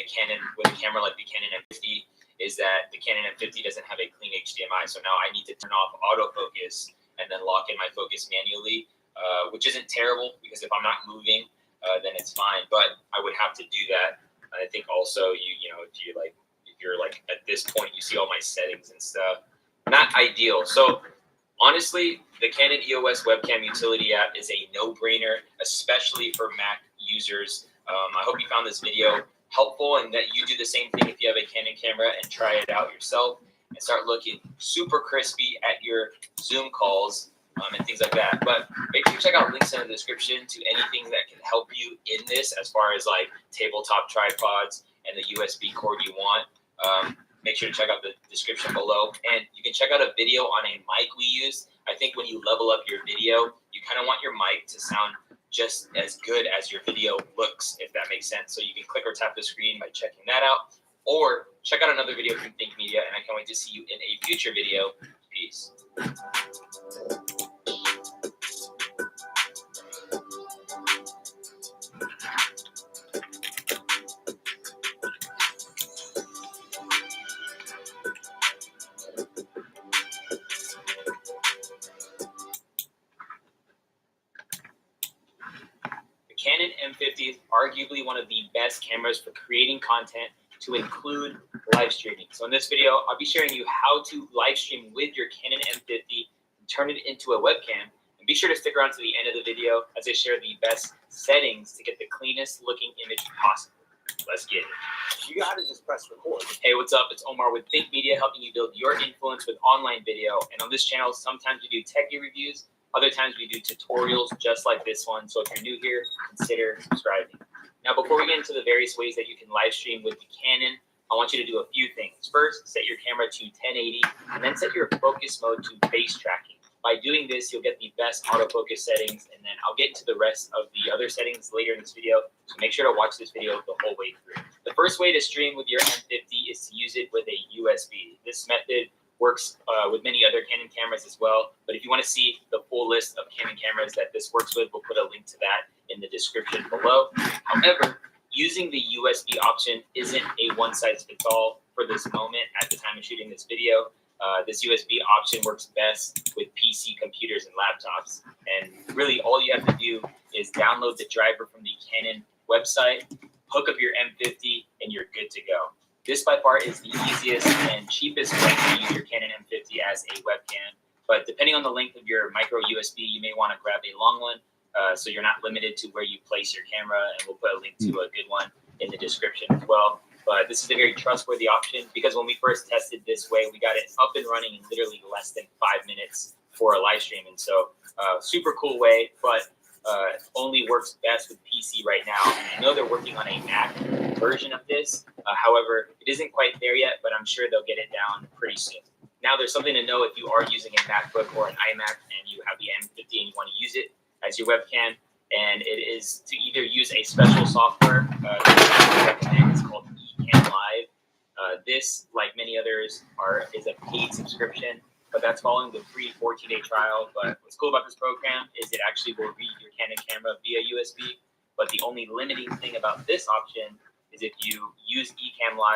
Canon with a camera like the Canon M50 is that the Canon M50 doesn't have a clean HDMI. So now I need to turn off autofocus and then lock in my focus manually, which isn't terrible because if I'm not moving, then it's fine. But I would have to do that. And I think also if you're like at this point, you see all my settings and stuff. Not ideal. So honestly, the Canon EOS webcam utility app is a no-brainer, especially for Mac users. I hope you found this video helpful and that you do the same thing if you have a Canon camera and try it out yourself and start looking super crispy at your Zoom calls and things like that. But make sure you check out links in the description to anything that can help you in this as far as like tabletop tripods and the USB cord you want. Make sure to check out the description below. And you can check out a video on a mic we used. I think when you level up your video, you kind of want your mic to sound just as good as your video looks, if that makes sense. So you can click or tap the screen by checking that out. Or check out another video from Think Media, and I can't wait to see you in a future video. Peace. Canon M50 is arguably one of the best cameras for creating content, to include live streaming. So in this video, I'll be sharing you how to live stream with your Canon M50 and turn it into a webcam. And be sure to stick around to the end of the video as I share the best settings to get the cleanest looking image possible. Let's get it. You gotta just press record. Hey, what's up? It's Omar with Think Media, helping you build your influence with online video. And on this channel, sometimes we do techie reviews. Other times we do tutorials just like this one. So if you're new here, consider subscribing. Now, before we get into the various ways that you can live stream with the Canon, I want you to do a few things. First, set your camera to 1080 and then set your focus mode to face tracking. By doing this, you'll get the best autofocus settings, and then I'll get into the rest of the other settings later in this video. So make sure to watch this video the whole way through. The first way to stream with your M50 is to use it with a USB. This method works with many other Canon cameras as well. But if you want to see the full list of Canon cameras that this works with, we'll put a link to that in the description below. However, using the USB option isn't a one-size-fits-all for this moment at the time of shooting this video. This USB option works best with PC computers and laptops. And really all you have to do is download the driver from the Canon website, hook up your M50, and you're good to go. This by far is the easiest and cheapest way to use your Canon M50 as a webcam. But depending on the length of your micro USB, you may want to grab a long one so you're not limited to where you place your camera. And we'll put a link to a good one in the description as well. But this is a very trustworthy option because when we first tested this way, we got it up and running in literally less than 5 minutes for a live stream. And so super cool way, but only works best with PC right now. And I know they're working on a Mac version of this. However, it isn't quite there yet, but I'm sure they'll get it down pretty soon. Now, there's something to know if you are using a MacBook or an iMac and you have the M50 and you want to use it as your webcam, and it is to either use a special software that I recommend. It's called Ecamm Live. This, like many others, is a paid subscription, but that's following the free 14-day trial. But what's cool about this program is it actually will read your Canon camera via USB. But the only limiting thing about this option is if you use Ecamm Live